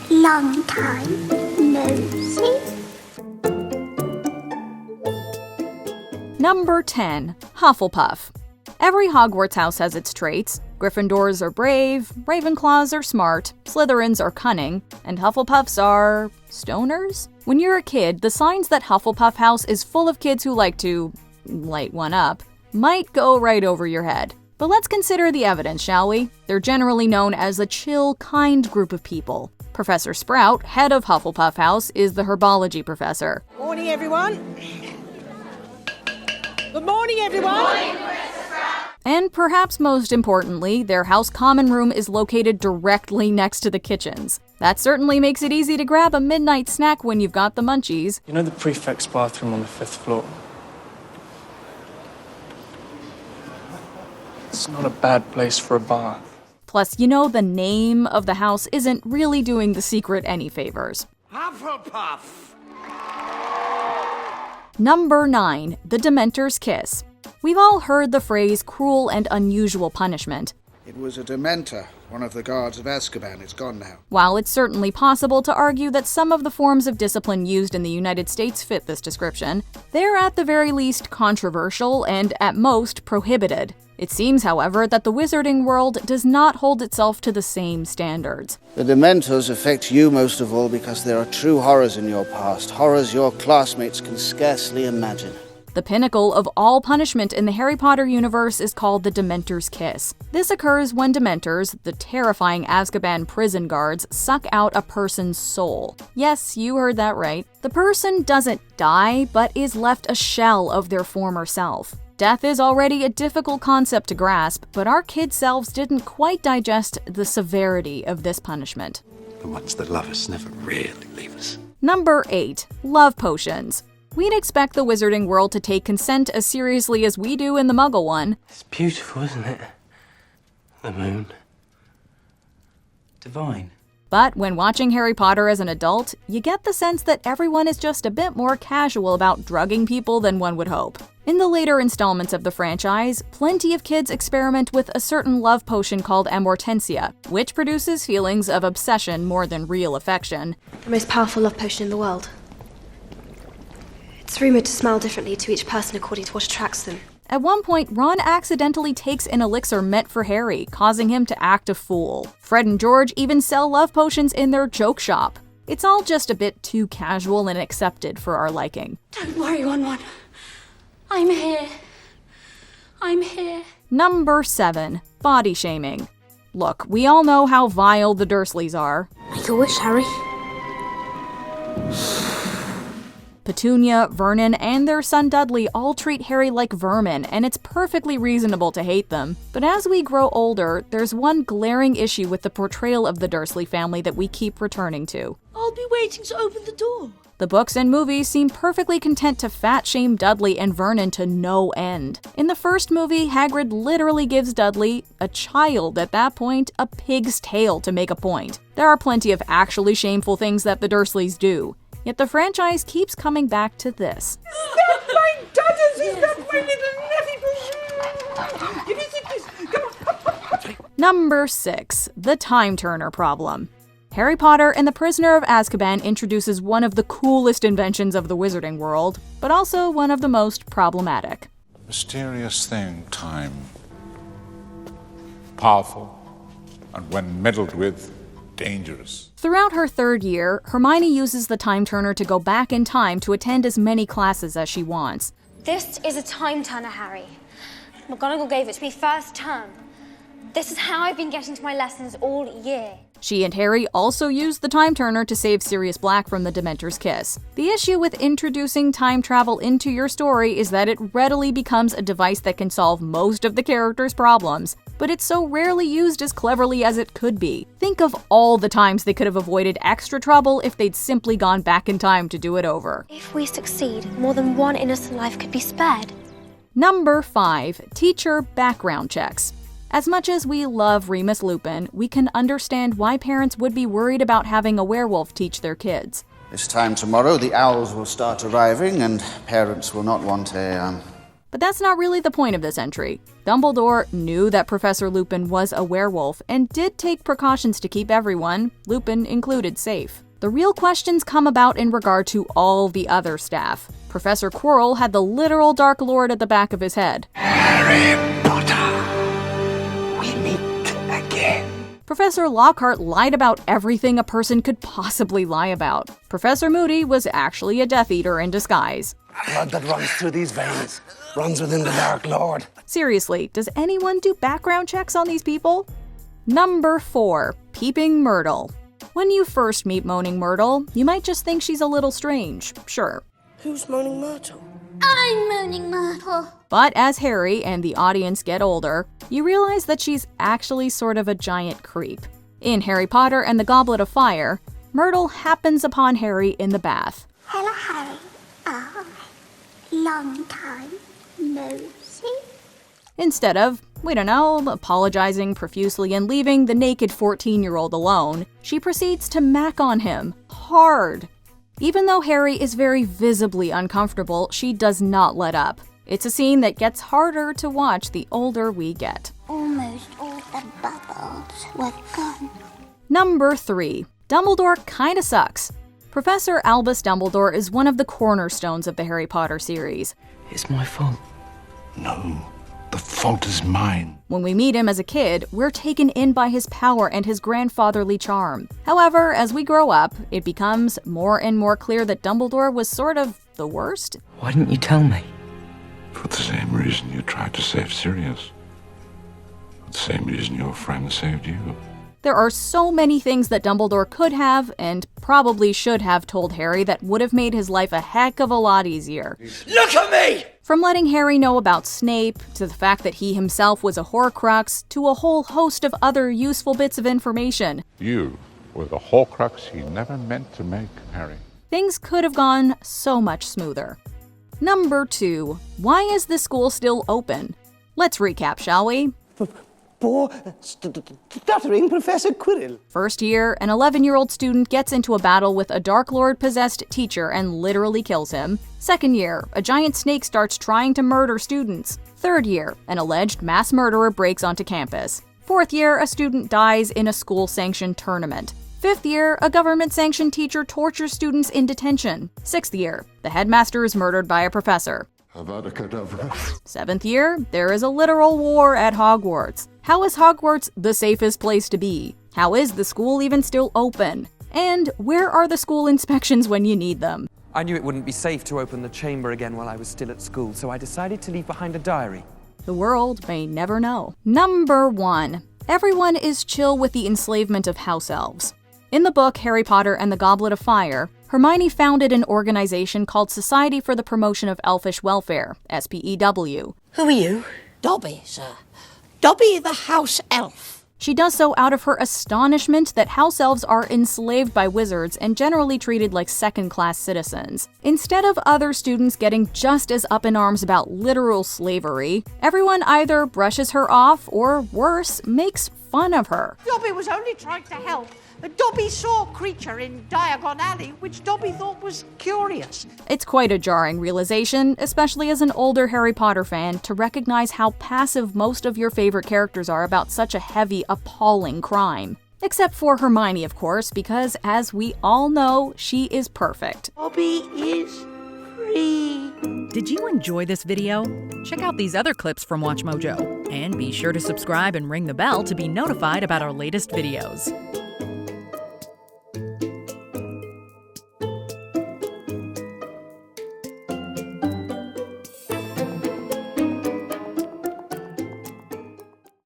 Long time no see. Number 10. Hufflepuff. Every Hogwarts house has its traits. Gryffindors are brave, Ravenclaws are smart, Slytherins are cunning, and Hufflepuffs are stoners? When you're a kid, the signs that Hufflepuff house is full of kids who like to light one up might go right over your head. But let's consider the evidence, shall we? They're generally known as a chill, kind group of people. Professor Sprout, head of Hufflepuff House, is the herbology professor. Morning, everyone. Good morning, everyone. Good morning, Professor Sprout. And perhaps most importantly, their house common room is located directly next to the kitchens. That certainly makes it easy to grab a midnight snack when you've got the munchies. You know the prefect's bathroom on the 5th floor? It's not a bad place for a bath. Plus, you know the name of the house isn't really doing the secret any favors. Hufflepuff! Number 9. The Dementor's Kiss. We've all heard the phrase cruel and unusual punishment. It was a Dementor, one of the guards of Azkaban. It's gone now. While it's certainly possible to argue that some of the forms of discipline used in the United States fit this description, they're at the very least controversial and, at most, prohibited. It seems, however, that the wizarding world does not hold itself to the same standards. The Dementors affect you most of all because there are true horrors in your past, horrors your classmates can scarcely imagine. The pinnacle of all punishment in the Harry Potter universe is called the Dementor's Kiss. This occurs when Dementors, the terrifying Azkaban prison guards, suck out a person's soul. Yes, you heard that right. The person doesn't die, but is left a shell of their former self. Death is already a difficult concept to grasp, but our kid selves didn't quite digest the severity of this punishment. The ones that love us never really leave us. Number 8. Love potions. We'd expect the wizarding world to take consent as seriously as we do in the Muggle one. It's beautiful, isn't it? The moon. Divine. But when watching Harry Potter as an adult, you get the sense that everyone is just a bit more casual about drugging people than one would hope. In the later installments of the franchise, plenty of kids experiment with a certain love potion called Amortensia, which produces feelings of obsession more than real affection. The most powerful love potion in the world. It's rumoured to smell differently to each person according to what attracts them. At one point, Ron accidentally takes an elixir meant for Harry, causing him to act a fool. Fred and George even sell love potions in their joke shop. It's all just a bit too casual and accepted for our liking. Don't worry, Ron. I'm here. I'm here. Number 7. Body shaming. Look, we all know how vile the Dursleys are. Make a wish, Harry. Petunia, Vernon, and their son Dudley all treat Harry like vermin, and it's perfectly reasonable to hate them. But as we grow older, there's one glaring issue with the portrayal of the Dursley family that we keep returning to. I'll be waiting to open the door. The books and movies seem perfectly content to fat-shame Dudley and Vernon to no end. In the first movie, Hagrid literally gives Dudley, a child at that point, a pig's tail to make a point. There are plenty of actually shameful things that the Dursleys do. Yet the franchise keeps coming back to this. Is that my daughters? Is that my little nephew? Give me this. Come on. Number 6. The time-turner problem. Harry Potter and the Prisoner of Azkaban introduces one of the coolest inventions of the wizarding world, but also one of the most problematic. Mysterious thing, time. Powerful, and when meddled with, dangerous. Throughout her 3rd year, Hermione uses the time-turner to go back in time to attend as many classes as she wants. This is a time-turner, Harry. McGonagall gave it to me first term. This is how I've been getting to my lessons all year. She and Harry also use the time-turner to save Sirius Black from the Dementor's Kiss. The issue with introducing time travel into your story is that it readily becomes a device that can solve most of the character's problems, but it's so rarely used as cleverly as it could be. Think of all the times they could have avoided extra trouble if they'd simply gone back in time to do it over. If we succeed, more than one innocent life could be spared. Number 5. Teacher background checks. As much as we love Remus Lupin, we can understand why parents would be worried about having a werewolf teach their kids. This time tomorrow, the owls will start arriving, and parents will not want a But that's not really the point of this entry. Dumbledore knew that Professor Lupin was a werewolf and did take precautions to keep everyone, Lupin included, safe. The real questions come about in regard to all the other staff. Professor Quirrell had the literal Dark Lord at the back of his head. Harry Potter, we meet again. Professor Lockhart lied about everything a person could possibly lie about. Professor Moody was actually a Death Eater in disguise. Blood that runs through these veins runs within the Dark Lord. Seriously, does anyone do background checks on these people? Number 4. Peeping Myrtle. When you first meet Moaning Myrtle, you might just think she's a little strange, sure. Who's Moaning Myrtle? I'm Moaning Myrtle. But as Harry and the audience get older, you realize that she's actually sort of a giant creep. In Harry Potter and the Goblet of Fire, Myrtle happens upon Harry in the bath. Hello, Harry. Long time no see. Instead of, we don't know, apologizing profusely and leaving the naked 14-year-old alone, she proceeds to mack on him, hard. Even though Harry is very visibly uncomfortable, she does not let up. It's a scene that gets harder to watch the older we get. Almost all the bubbles were gone. Number 3. Dumbledore kinda sucks. Professor Albus Dumbledore is one of the cornerstones of the Harry Potter series. It's my fault. No, the fault is mine. When we meet him as a kid, we're taken in by his power and his grandfatherly charm. However, as we grow up, it becomes more and more clear that Dumbledore was sort of the worst. Why didn't you tell me? For the same reason you tried to save Sirius. For the same reason your friend saved you. There are so many things that Dumbledore could have, and probably should have told Harry that would have made his life a heck of a lot easier. Look at me! From letting Harry know about Snape, to the fact that he himself was a Horcrux, to a whole host of other useful bits of information. You were the Horcrux he never meant to make, Harry. Things could have gone so much smoother. Number 2. Why is the school still open? Let's recap, shall we? Poor, stuttering Professor Quirrell. First year, an 11-year-old student gets into a battle with a Dark Lord-possessed teacher and literally kills him. Second year, a giant snake starts trying to murder students. Third year, an alleged mass murderer breaks onto campus. Fourth year, a student dies in a school-sanctioned tournament. Fifth year, a government-sanctioned teacher tortures students in detention. Sixth year, the headmaster is murdered by a professor. Avada Kedavra. Seventh year, there is a literal war at Hogwarts. How is Hogwarts the safest place to be? How is the school even still open? And where are the school inspections when you need them? I knew it wouldn't be safe to open the chamber again while I was still at school, so I decided to leave behind a diary. The world may never know. Number 1. Everyone is chill with the enslavement of house elves. In the book Harry Potter and the Goblet of Fire, Hermione founded an organization called Society for the Promotion of Elfish Welfare, SPEW. Who are you? Dobby, sir. Dobby the house elf. She does so out of her astonishment that house elves are enslaved by wizards and generally treated like second-class citizens. Instead of other students getting just as up in arms about literal slavery, everyone either brushes her off or, worse, makes fun of her. Dobby was only trying to help. But Dobby saw a creature in Diagon Alley, which Dobby thought was curious. It's quite a jarring realization, especially as an older Harry Potter fan, to recognize how passive most of your favorite characters are about such a heavy, appalling crime. Except for Hermione, of course, because, as we all know, she is perfect. Dobby is free. Did you enjoy this video? Check out these other clips from MsMojo, and be sure to subscribe and ring the bell to be notified about our latest videos.